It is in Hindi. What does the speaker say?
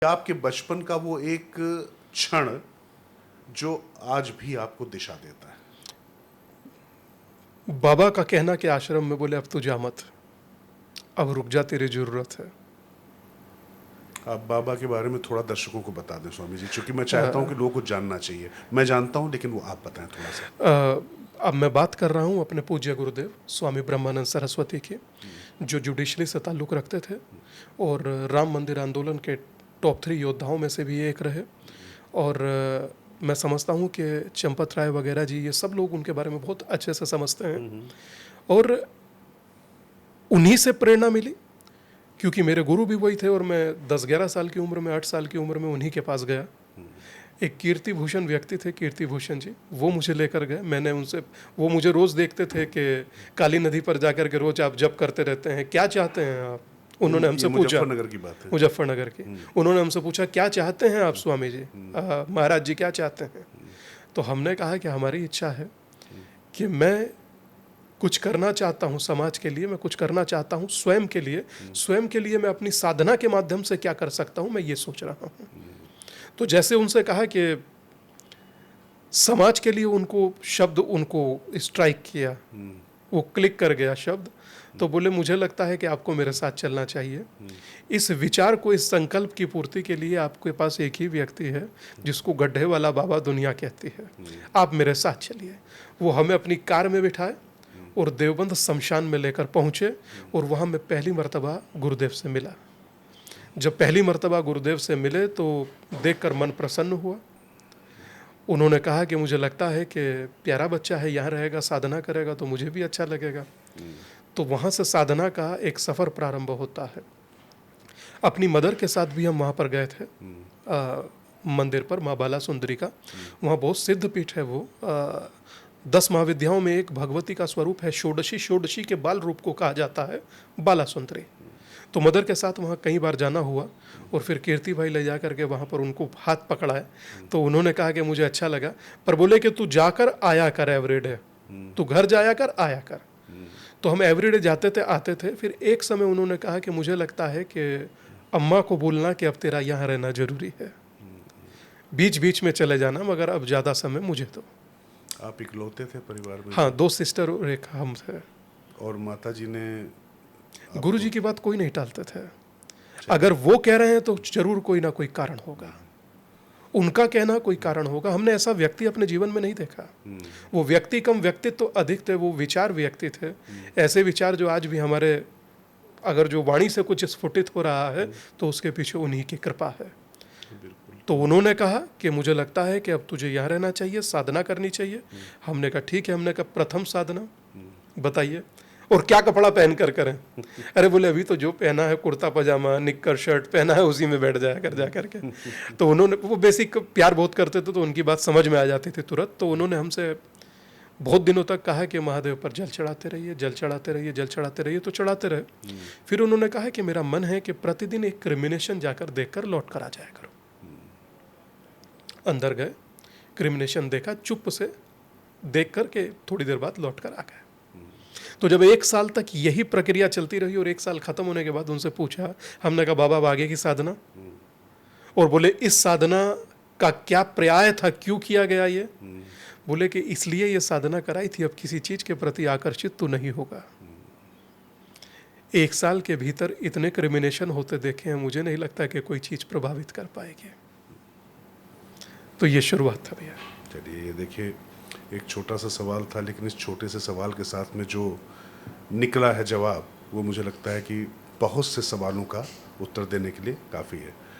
आपके बचपन का वो एक क्षण जो आज भी आपको दिशा देता है? बाबा का कहना कि आश्रम में बोले अब तू जा मत, अब रुक जा, तेरी जरूरत है। आप बाबा के बारे में थोड़ा दर्शकों को बता दें स्वामी जी, क्योंकि मैं चाहता हूं कि लोगों को जानना चाहिए। मैं जानता हूं, लेकिन वो आप बताएं थोड़ा सा। अब मैं बात कर रहा हूँ अपने पूज्य गुरुदेव स्वामी ब्रह्मानंद सरस्वती की, जो जुडिशरी से ताल्लुक़ रखते थे और राम मंदिर आंदोलन के टॉप 3 योद्धाओं में से भी एक रहे। और मैं समझता हूँ कि चंपत राय वगैरह जी, ये सब लोग उनके बारे में बहुत अच्छे से समझते हैं। और उन्हीं से प्रेरणा मिली, क्योंकि मेरे गुरु भी वही थे और मैं 10-11 साल की उम्र में, 8 साल की उम्र में उन्हीं के पास गया। एक कीर्ति भूषण व्यक्ति थे, कीर्ति भूषण जी, वो मुझे लेकर गए। मैंने उनसे, वो मुझे रोज़ देखते थे कि काली नदी पर जाकर के रोज़ आप जप करते रहते हैं, क्या चाहते हैं आप? उन्होंने हमसे पूछा, मुजफ्फरनगर की बात है। मुजफ्फरनगर की। उन्होंने हमसे पूछा, क्या चाहते हैं आप स्वामी जी, महाराज जी क्या चाहते हैं? तो हमने कहा कि हमारी इच्छा है कि मैं कुछ करना चाहता हूँ समाज के लिए, मैं कुछ करना चाहता हूँ स्वयं के लिए। स्वयं के लिए मैं अपनी साधना के माध्यम से क्या कर सकता हूँ, मैं ये सोच रहा हूँ। तो जैसे उनसे कहा कि समाज के लिए, उनको शब्द उनको स्ट्राइक किया, वो क्लिक कर गया शब्द। तो बोले मुझे लगता है कि आपको मेरे साथ चलना चाहिए। इस विचार को, इस संकल्प की पूर्ति के लिए आपके पास एक ही व्यक्ति है जिसको गड्ढे वाला बाबा दुनिया कहती है, आप मेरे साथ चलिए। वो हमें अपनी कार में बिठाए और देवबंद शमशान में लेकर पहुँचे और वहाँ मैं पहली मर्तबा गुरुदेव से मिला। जब पहली मर्तबा गुरुदेव से मिले तो देखकर मन प्रसन्न हुआ। उन्होंने कहा कि मुझे लगता है कि प्यारा बच्चा है, यहाँ रहेगा, साधना करेगा तो मुझे भी अच्छा लगेगा। तो वहाँ से साधना का एक सफ़र प्रारंभ होता है। अपनी मदर के साथ भी हम वहाँ पर गए थे, मंदिर पर, माँ बाला सुंदरी का। वहाँ बहुत सिद्ध पीठ है वो। 10 महाविद्याओं में एक भगवती का स्वरूप है, षोडशी। षोडशी के बाल रूप को कहा जाता है बाला सुंदरी। तो मदर के साथ वहाँ कई बार जाना हुआ और फिर कीर्ति भाई ले जा करके वहाँ पर उनको हाथ पकड़ाए। तो उन्होंने कहा कि मुझे अच्छा लगा, पर बोले कि तू जाकर आया कर एवरीडे, तू घर जाया कर, आया कर। तो हम एवरीडे जाते थे, आते थे। फिर एक समय उन्होंने कहा कि मुझे लगता है कि अम्मा को बोलना कि अब तेरा यहाँ रहना ज़रूरी है, बीच बीच में चले जाना, मगर अब ज़्यादा समय मुझे दो। आप इकलौते थे परिवार में? हाँ, 2 सिस्टर और एक हम थे। और माता जी ने? गुरु जी की बात कोई नहीं टालते थे। अगर वो कह रहे हैं तो जरूर कोई ना कोई कारण होगा, उनका कहना कोई कारण होगा। हमने ऐसा व्यक्ति अपने जीवन में नहीं देखा। वो व्यक्ति कम, व्यक्तित्व तो अधिक थे। वो विचार व्यक्ति थे, ऐसे विचार जो आज भी हमारे, अगर जो वाणी से कुछ स्फुटित हो रहा है तो उसके पीछे उन्हीं की कृपा है। तो उन्होंने कहा कि मुझे लगता है कि अब तुझे यहाँ रहना चाहिए, साधना करनी चाहिए। हमने कहा ठीक है। हमने कहा प्रथम साधना बताइए, और क्या कपड़ा पहन कर करें? अरे बोले अभी तो जो पहना है, कुर्ता पजामा, निक्कर शर्ट पहना है, उसी में बैठ जाया कर जा करके। तो उन्होंने, वो बेसिक प्यार बहुत करते थे तो उनकी बात समझ में आ जाती थी तुरंत। तो उन्होंने हमसे बहुत दिनों तक कहा कि महादेव पर जल चढ़ाते रहिए, जल चढ़ाते रहिए, जल चढ़ाते रहिए। तो चढ़ाते रहे। फिर उन्होंने कहा कि मेरा मन है कि प्रतिदिन एक क्रिमिनेशन जाकर देखकर लौट कर आ जाया करो। अंदर गए, क्रिमिनेशन देखा, चुप से देख कर के थोड़ी देर बाद लौट कर आ गए। तो जब 1 साल तक यही प्रक्रिया चलती रही और 1 साल खत्म होने के बाद उनसे पूछा, हमने कहा बाबा अब आगे की साधना? और बोले इस साधना का क्या पर्याय था, क्यों किया गया ये? बोले कि इसलिए ये साधना कराई थी, अब किसी चीज के प्रति आकर्षित तो नहीं होगा। 1 साल के भीतर इतने क्रिमिनेशन होते देखे हैं, मुझे नहीं लगता कि कोई चीज प्रभावित कर पाएगी। तो ये शुरुआत था भैया। चलिए, ये देखिए, एक छोटा सा सवाल था, लेकिन इस छोटे से सवाल के साथ में जो निकला है जवाब, वो मुझे लगता है कि बहुत से सवालों का उत्तर देने के लिए काफ़ी है।